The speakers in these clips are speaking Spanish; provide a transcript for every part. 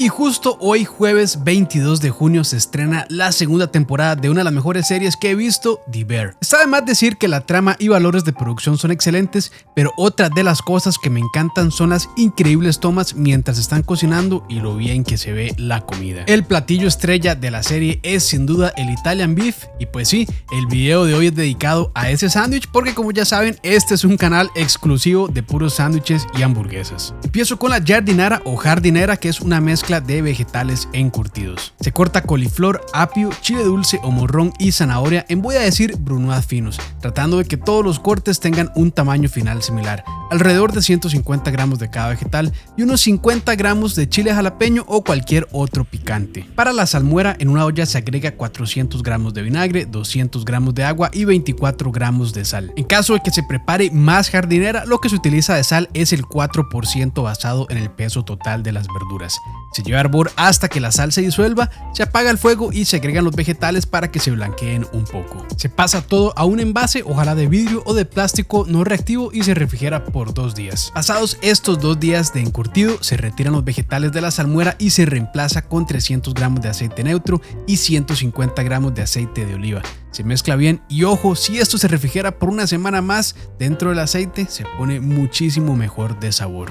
Y justo hoy, jueves 22 de junio, se estrena la segunda temporada de una de las mejores series que he visto, The Bear. Está de más decir que la trama y valores de producción son excelentes, pero otra de las cosas que me encantan son las increíbles tomas mientras están cocinando y lo bien que se ve la comida. El platillo estrella de la serie es sin duda el Italian Beef, y pues sí, el video de hoy es dedicado a ese sándwich porque, como ya saben, este es un canal exclusivo de puros sándwiches y hamburguesas. Empiezo con la giardinara o jardinera, que es una mezcla de vegetales encurtidos. Se corta coliflor, apio, chile dulce o morrón y zanahoria en, voy a decir, brunoise finos, tratando de que todos los cortes tengan un tamaño final similar. Alrededor de 150 gramos de cada vegetal y unos 50 gramos de chile jalapeño o cualquier otro picante. Para la salmuera, en una olla se agrega 400 gramos de vinagre, 200 gramos de agua y 24 gramos de sal. En caso de que se prepare más jardinera, lo que se utiliza de sal es el 4% basado en el peso total de las verduras. Se lleva a hervor hasta que la sal se disuelva, se apaga el fuego y se agregan los vegetales para que se blanqueen un poco. Se pasa todo a un envase, ojalá de vidrio o de plástico no reactivo, y se refrigera por 2 días. Pasados estos 2 días de encurtido, se retiran los vegetales de la salmuera y se reemplaza con 300 gramos de aceite neutro y 150 gramos de aceite de oliva. Se mezcla bien y, ojo, si esto se refrigera por una semana más dentro del aceite, se pone muchísimo mejor de sabor.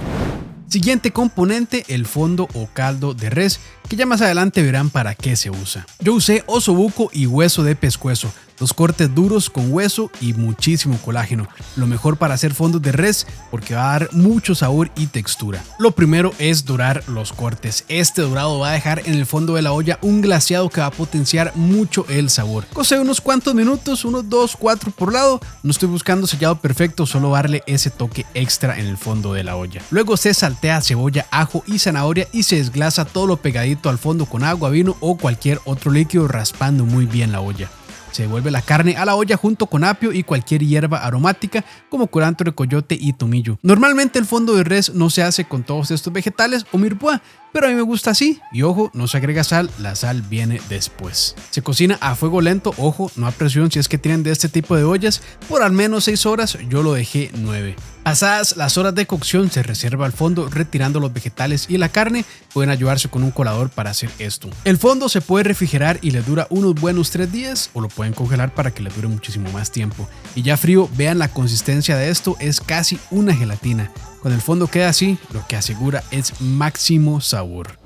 Siguiente componente, el fondo o caldo de res, que ya más adelante verán para qué se usa. Yo usé osobuco y hueso de pescuezo, 2 cortes duros con hueso y muchísimo colágeno, lo mejor para hacer fondos de res porque va a dar mucho sabor y textura. Lo primero es dorar los cortes. Este dorado va a dejar en el fondo de la olla un glaseado que va a potenciar mucho el sabor. Cose unos cuantos minutos, unos 2, 4 por lado. No estoy buscando sellado perfecto, solo darle ese toque extra en el fondo de la olla. Luego se saltea cebolla, ajo y zanahoria y se desglasa todo lo pegadito al fondo con agua, vino o cualquier otro líquido, raspando muy bien la olla. Se devuelve la carne a la olla junto con apio y cualquier hierba aromática como culantro de coyote y tomillo. Normalmente el fondo de res no se hace con todos estos vegetales o mirepoix, pero a mí me gusta así. Y ojo, no se agrega sal, la sal viene después. Se cocina a fuego lento, ojo, no a presión si es que tienen de este tipo de ollas, por al menos 6 horas, yo lo dejé 9. Pasadas las horas de cocción, se reserva el fondo retirando los vegetales y la carne. Pueden ayudarse con un colador para hacer esto. El fondo se puede refrigerar y le dura unos buenos 3 días, o lo pueden congelar para que le dure muchísimo más tiempo. Y ya frío, vean la consistencia de esto, es casi una gelatina. Cuando el fondo queda así, lo que asegura es máximo sabor.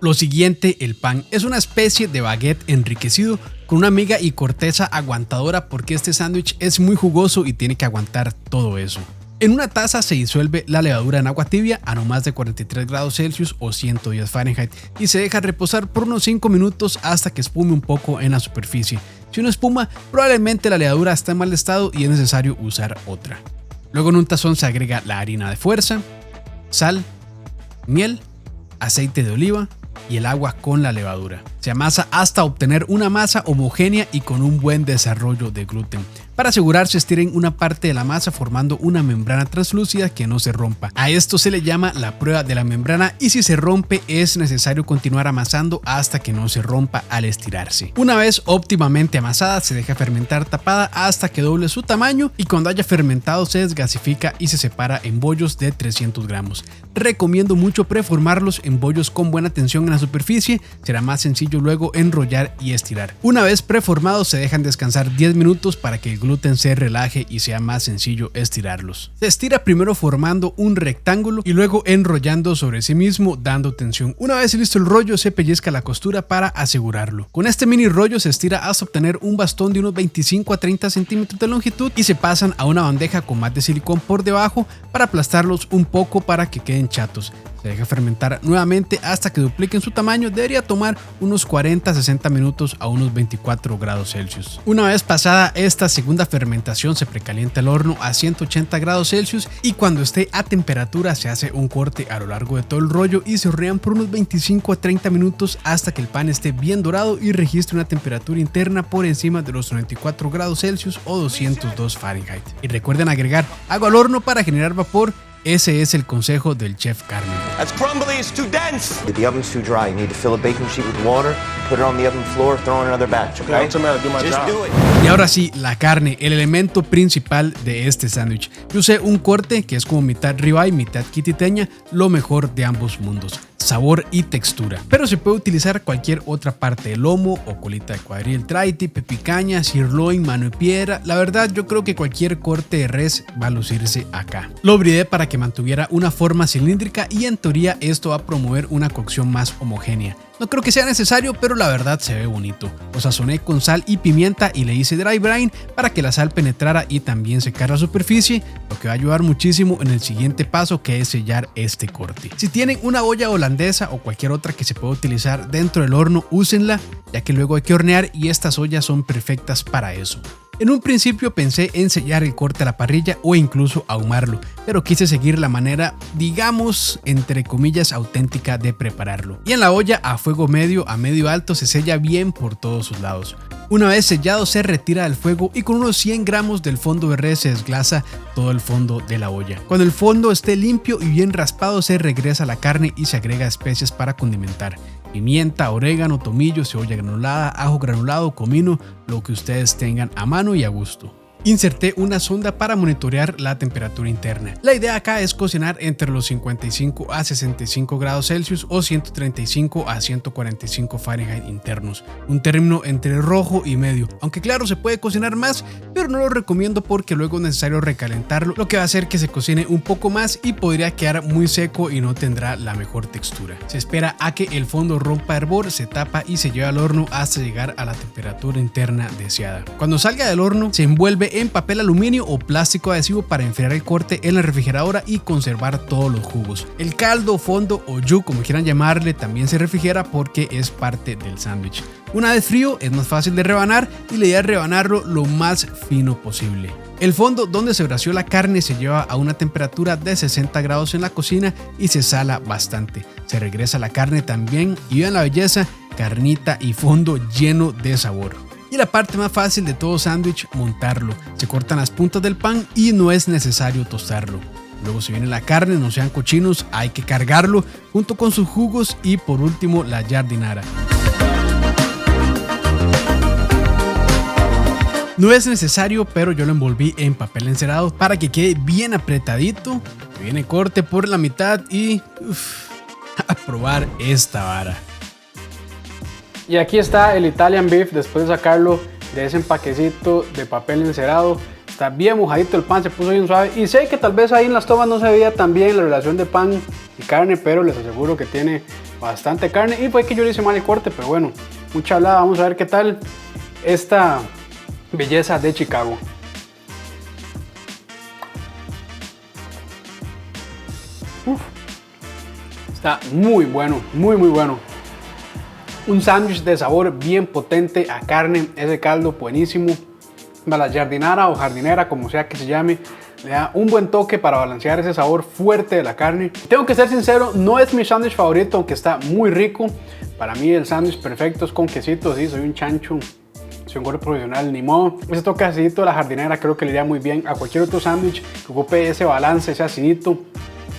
Lo siguiente, el pan, es una especie de baguette enriquecido con una miga y corteza aguantadora porque este sándwich es muy jugoso y tiene que aguantar todo eso. En una taza se disuelve la levadura en agua tibia a no más de 43 grados Celsius o 110 Fahrenheit y se deja reposar por unos 5 minutos hasta que espume un poco en la superficie. Si no espuma, probablemente la levadura está en mal estado y es necesario usar otra. Luego en un tazón se agrega la harina de fuerza, sal, miel, aceite de oliva y el agua con la levadura. Se amasa hasta obtener una masa homogénea y con un buen desarrollo de gluten. Para asegurarse, estiren una parte de la masa formando una membrana translúcida que no se rompa. A esto se le llama la prueba de la membrana y si se rompe es necesario continuar amasando hasta que no se rompa al estirarse. Una vez óptimamente amasada, se deja fermentar tapada hasta que doble su tamaño y cuando haya fermentado se desgasifica y se separa en bollos de 300 gramos. Recomiendo mucho preformarlos en bollos con buena tensión en la superficie, será más sencillo luego enrollar y estirar. Una vez preformados se dejan descansar 10 minutos para que el gluten se relaje y sea más sencillo estirarlos. Se estira primero formando un rectángulo y luego enrollando sobre sí mismo dando tensión. Una vez listo el rollo, se pellizca la costura para asegurarlo. Con este mini rollo se estira hasta obtener un bastón de unos 25 a 30 centímetros de longitud y se pasan a una bandeja con más de silicón por debajo para aplastarlos un poco para que queden chatos. Se deja fermentar nuevamente hasta que dupliquen su tamaño. Debería tomar unos 40 a 60 minutos a unos 24 grados Celsius. Una vez pasada esta segunda fermentación, se precalienta el horno a 180 grados Celsius y cuando esté a temperatura se hace un corte a lo largo de todo el rollo y se hornean por unos 25 a 30 minutos hasta que el pan esté bien dorado y registre una temperatura interna por encima de los 94 grados Celsius o 202 Fahrenheit. Y recuerden agregar agua al horno para generar vapor. Ese es el consejo del chef Carmen. That's crumbly, it's too dense. If the oven's too dry, you need to fill a baking sheet with water, put it on the oven floor, throw in another batch, okay? Just do it. Y ahora sí, la carne, el elemento principal de este sándwich. Yo usé un corte que es como mitad ribeye, mitad quititeña, lo mejor de ambos mundos. sabor y textura. Pero se puede utilizar cualquier otra parte del lomo o colita de cuadril, tri-tip, picaña, sirloin, mano de piedra. La verdad, yo creo que cualquier corte de res va a lucirse acá. Lo bridé para que mantuviera una forma cilíndrica y en teoría esto va a promover una cocción más homogénea. No creo que sea necesario, pero la verdad se ve bonito. Lo sazoné con sal y pimienta y le hice dry brine para que la sal penetrara y también secara la superficie, lo que va a ayudar muchísimo en el siguiente paso, que es sellar este corte. Si tienen una olla holandesa o cualquier otra que se pueda utilizar dentro del horno, úsenla, ya que luego hay que hornear y estas ollas son perfectas para eso. En un principio pensé en sellar el corte a la parrilla o incluso ahumarlo, pero quise seguir la manera, digamos, entre comillas, auténtica de prepararlo. Y en la olla a fuego medio a medio alto se sella bien por todos sus lados. Una vez sellado se retira del fuego y con unos 100 gramos del fondo de res se desglasa todo el fondo de la olla. Cuando el fondo esté limpio y bien raspado se regresa la carne y se agrega especias para condimentar. Pimienta, orégano, tomillo, cebolla granulada, ajo granulado, comino, lo que ustedes tengan a mano y a gusto. Inserté una sonda para monitorear la temperatura interna. La idea acá es cocinar entre los 55 a 65 grados Celsius o 135 a 145 Fahrenheit internos, un término entre rojo y medio, aunque claro se puede cocinar más, pero no lo recomiendo porque luego es necesario recalentarlo, lo que va a hacer que se cocine un poco más y podría quedar muy seco y no tendrá la mejor textura. Se espera a que el fondo rompa hervor, se tapa y se lleva al horno hasta llegar a la temperatura interna deseada. Cuando salga del horno se envuelve en papel aluminio o plástico adhesivo para enfriar el corte en la refrigeradora y conservar todos los jugos. El caldo, fondo o yu, como quieran llamarle, también se refrigera porque es parte del sándwich. Una vez frío es más fácil de rebanar y la idea es rebanarlo lo más fino posible. El fondo donde se braseó la carne se lleva a una temperatura de 60 grados en la cocina y se sala bastante. Se regresa la carne también y vean la belleza, carnita y fondo lleno de sabor. Y la parte más fácil de todo sándwich, montarlo. Se cortan las puntas del pan y no es necesario tostarlo. Luego se viene la carne, no sean cochinos, hay que cargarlo junto con sus jugos y por último la giardinara. No es necesario, pero yo lo envolví en papel encerado para que quede bien apretadito. Viene corte por la mitad y a probar esta vara. Y aquí está el Italian Beef después de sacarlo de ese empaquecito de papel encerado. Está bien mojadito el pan, se puso bien suave. Y sé que tal vez ahí en las tomas no se veía tan bien la relación de pan y carne, pero les aseguro que tiene bastante carne. Y fue que yo le hice mal el corte, pero bueno, mucha hablada. Vamos a ver qué tal esta belleza de Chicago. Está muy bueno, muy bueno. Un sándwich de sabor bien potente a carne, ese caldo buenísimo. La giardinara o jardinera, como sea que se llame, le da un buen toque para balancear ese sabor fuerte de la carne. Tengo que ser sincero, no es mi sándwich favorito, aunque está muy rico. Para mí el sándwich perfecto es con quesito, sí, soy un chancho, soy un gordo profesional, ni modo. Ese toque acidito de la jardinera creo que le iría muy bien a cualquier otro sándwich que ocupe ese balance, ese acidito.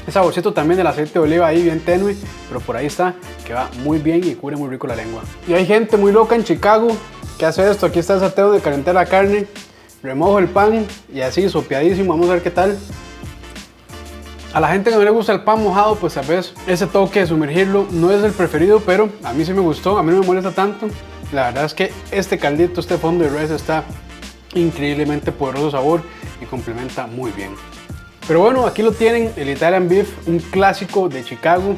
El saborcito también del aceite de oliva ahí bien tenue, pero por ahí está, que va muy bien y cubre muy rico la lengua. Y hay gente muy loca en Chicago que hace esto. Aquí está el sateo de calentar la carne, remojo el pan y así sopeadísimo, vamos a ver qué tal. A la gente que no le gusta el pan mojado, pues tal vez ese toque de sumergirlo no es el preferido, pero a mí sí me gustó, a mí no me molesta tanto. La verdad es que este caldito, este fondo de res está increíblemente poderoso sabor y complementa muy bien. Pero bueno, aquí lo tienen, el Italian Beef, un clásico de Chicago.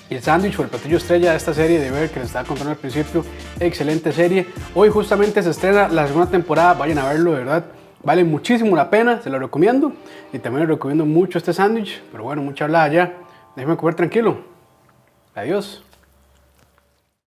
El sándwich o el platillo estrella de esta serie de Bear que les estaba contando al principio. Excelente serie. Hoy justamente se estrena la segunda temporada, vayan a verlo, de verdad. Vale muchísimo la pena, se lo recomiendo. Y también les recomiendo mucho este sándwich. Pero bueno, mucha hablada ya. Déjenme comer tranquilo. Adiós.